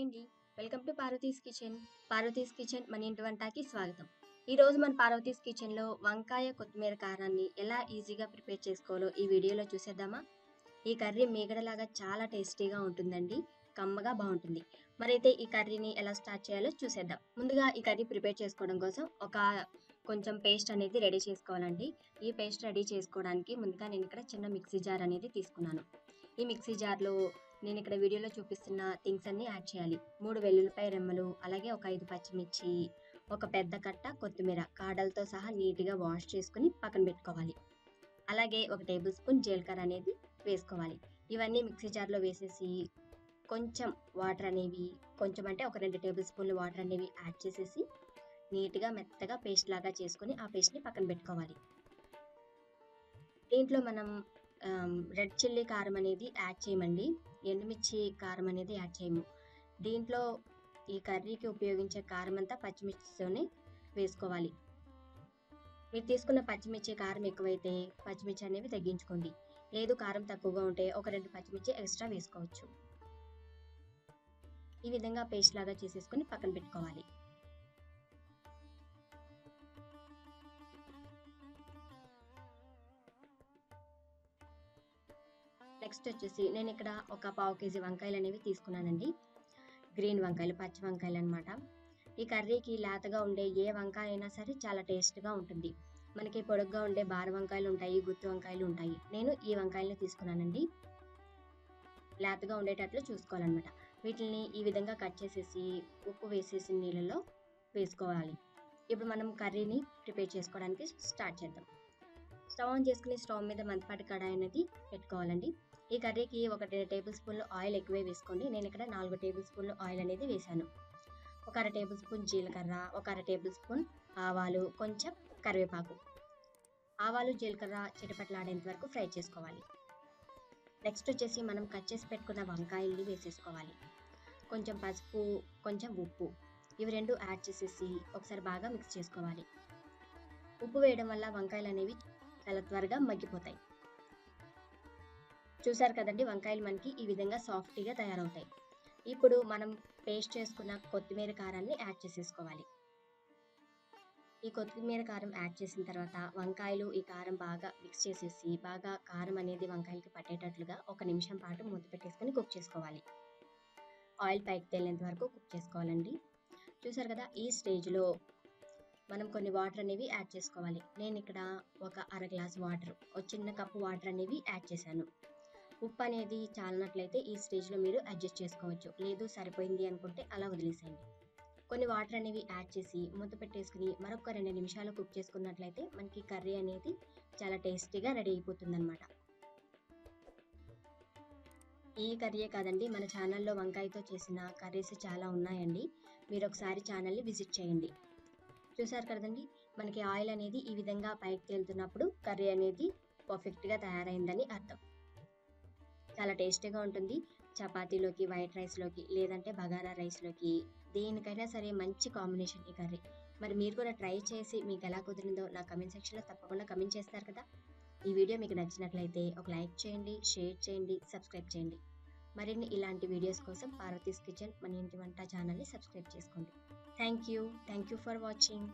అండి. Welcome to Parvati's kitchen. Parvati's kitchen మన ఇంటి వంటకి స్వాగతం. ఈరోజు మన పార్వతీస్ కిచెన్‌లో వంకాయ కొత్తిమీర కారాన్ని ఎలా ఈజీగా ప్రిపేర్ చేసుకోవాలో ఈ వీడియోలో చూసేద్దామా? ఈ కర్రీ మీగడలాగా చాలా టేస్టీగా ఉంటుందండి. కమ్మగా బావుంటుంది. మరైతే ఈ కర్రీని ఎలా స్టార్ట్ చేయాలో చూసేద్దాం. ముందుగా ఈ కర్రీ ప్రిపేర్ చేసుకోవడం కోసం కొంచెం పేస్ట్ అనేది రెడీ చేసుకోవాలండి. ఈ పేస్ట్ రెడీ చేసుకోవడానికి ముందుగా నేను ఇక్కడ చిన్న మిక్సీ జార్ అనేది తీసుకున్నాను. ఈ మిక్సీ జార్‌లో నేను ఇక్కడ వీడియోలో చూపిస్తున్న థింగ్స్ అన్నీ యాడ్ చేయాలి. 3 వెల్లుల్లిపాయ రెమ్మలు, అలాగే ఒక 5 పచ్చిమిర్చి, ఒక పెద్ద కట్ట కొత్తిమీర కాడలతో సహా నీట్‌గా వాష్ చేసుకొని పక్కన పెట్టుకోవాలి. అలాగే ఒక టేబుల్ స్పూన్ జీలకర్ర అనేది వేసుకోవాలి. ఇవన్నీ మిక్సీ జార్‌లో వేసేసి కొంచెం వాటర్ అనేవి కొంచెం అంటే ఒక 2 టేబుల్ స్పూన్‌లు వాటర్ అనేవి యాడ్ చేసేసి నీట్‌గా మెత్తగా పేస్ట్ లాగా చేసుకొని ఆ పేస్ట్‌ని పక్కన పెట్టుకోవాలి. దీంట్లో మనం రెడ్ చిల్లీ కారం అనేది యాడ్ చేయమండి. ఎండుమిర్చి కారం అనేది యాడ్ చేయము. దీంట్లో ఈ కర్రీకి ఉపయోగించే కారం అంతా పచ్చిమిర్చితోనే వేసుకోవాలి. మీరు తీసుకున్న పచ్చిమిర్చి కారం ఎక్కువైతే పచ్చిమిర్చి అనేవి తగ్గించుకోండి. లేదు కారం తక్కువగా ఉంటే ఒక 2 పచ్చిమిర్చి ఎక్స్ట్రా వేసుకోవచ్చు. ఈ విధంగా పేస్ట్ లాగా చేసేసుకొని పక్కన పెట్టుకోవాలి. నెక్స్ట్ వచ్చేసి నేను ఇక్కడ ఒక పావు కేజీ వంకాయలు అనేవి తీసుకున్నానండి. గ్రీన్ వంకాయలు, పచ్చి వంకాయలు అనమాట. ఈ కర్రీకి లేతగా ఉండే ఏ వంకాయ అయినా సరే చాలా టేస్ట్‌గా ఉంటుంది. మనకి పొడుగ్గా ఉండే బార వంకాయలు ఉంటాయి, గుత్తి వంకాయలు ఉంటాయి. నేను ఈ వంకాయలని తీసుకున్నానండి. లేతగా ఉండేటట్లు చూసుకోవాలన్నమాట. వీటిని ఈ విధంగా కట్ చేసేసి ఉప్పు వేసేసి నీళ్ళలో వేసుకోవాలి. ఇప్పుడు మనం కర్రీని ప్రిపేర్ చేసుకోవడానికి స్టార్ట్ చేద్దాం. స్టవ్ ఆన్ చేసుకుని స్టవ్ మీద మందపాటి కడాయి అనేది పెట్టుకోవాలండి. ఈ కర్రీకి ఒక 2 టేబుల్ స్పూన్లు ఆయిల్ ఎక్కువే వేసుకోండి. నేను ఇక్కడ 4 టేబుల్ స్పూన్లు ఆయిల్ అనేది వేశాను. ఒక అర టేబుల్ స్పూన్ జీలకర్ర, ఒక అర టేబుల్ స్పూన్ ఆవాలు, కొంచెం కరివేపాకు. ఆవాలు, జీలకర్ర చిటపటలాడేంత వరకు ఫ్రై చేసుకోవాలి. నెక్స్ట్ వచ్చేసి మనం కట్ చేసి పెట్టుకున్న వంకాయల్ని వేసేసుకోవాలి. కొంచెం పసుపు, కొంచెం ఉప్పు ఇవి 2 యాడ్ చేసేసి ఒకసారి బాగా మిక్స్ చేసుకోవాలి. ఉప్పు వేయడం వల్ల వంకాయలు అనేవి చాలా త్వరగా మగ్గిపోతాయి. చూసారు కదండి, వంకాయలు మనకి ఈ విధంగా సాఫ్ట్‌గా తయారవుతాయి. ఇప్పుడు మనం పేస్ట్ చేసుకున్న కొత్తిమీర కారాన్ని యాడ్ చేసేసుకోవాలి. ఈ కొత్తిమీర కారం యాడ్ చేసిన తర్వాత వంకాయలు, ఈ కారం బాగా మిక్స్ చేసేసి బాగా కారం అనేది వంకాయలకి పట్టేటట్లుగా ఒక నిమిషం పాటు మూత పెట్టేసుకొని కుక్ చేసుకోవాలి. ఆయిల్ పైకి తేలేంత వరకు కుక్ చేసుకోవాలండి. చూసారు కదా, ఈ స్టేజ్‌లో మనం కొన్ని వాటర్ అనేవి యాడ్ చేసుకోవాలి. నేను ఇక్కడ ఒక అర గ్లాస్ వాటర్, ఒక చిన్న కప్పు వాటర్ అనేవి యాడ్ చేశాను. ఉప్పు అనేది చాలినట్లయితే ఈ స్టేజ్‌లో మీరు అడ్జస్ట్ చేసుకోవచ్చు. లేదు సరిపోయింది అనుకుంటే అలా వదిలేసేయండి. కొన్ని వాటర్ అనేవి యాడ్ చేసి మూత పెట్టేసుకుని మరొక 2 నిమిషాలు కుక్ చేసుకున్నట్లయితే మనకి కర్రీ అనేది చాలా టేస్టీగా రెడీ అయిపోతుందన్నమాట. ఈ కర్రీయే కాదండి, మన ఛానల్‌లో వంకాయతో చేసిన కర్రీస్ చాలా ఉన్నాయండి. మీరు ఒకసారి ఛానల్‌ని విజిట్ చేయండి. చూసారు కదండి, మనకి ఆయిల్ అనేది ఈ విధంగా పైకి తేలుతున్నప్పుడు కర్రీ అనేది పర్ఫెక్ట్‌గా తయారైందని అర్థం. చాలా టేస్టీగా ఉంటుంది. చపాతీలోకి, వైట్ రైస్‌లోకి లేదంటే బగారా రైస్‌లోకి దేనికైనా సరే మంచి కాంబినేషన్ ఈ కర్రీ. మరి మీరు కూడా ట్రై చేసి మీకు ఎలా కుదిరిందో నా కామెంట్ సెక్షన్‌లో తప్పకుండా కామెంట్ చేస్తారు కదా! ఈ వీడియో మీకు నచ్చినట్లయితే ఒక లైక్ చేయండి, షేర్ చేయండి, సబ్స్క్రైబ్ చేయండి. మరిన్ని ఇలాంటి వీడియోస్ కోసం పార్వతీస్ కిచెన్ మన ఇంటి వంట ఛానల్‌ని సబ్స్క్రైబ్ చేసుకోండి. Thank you for watching.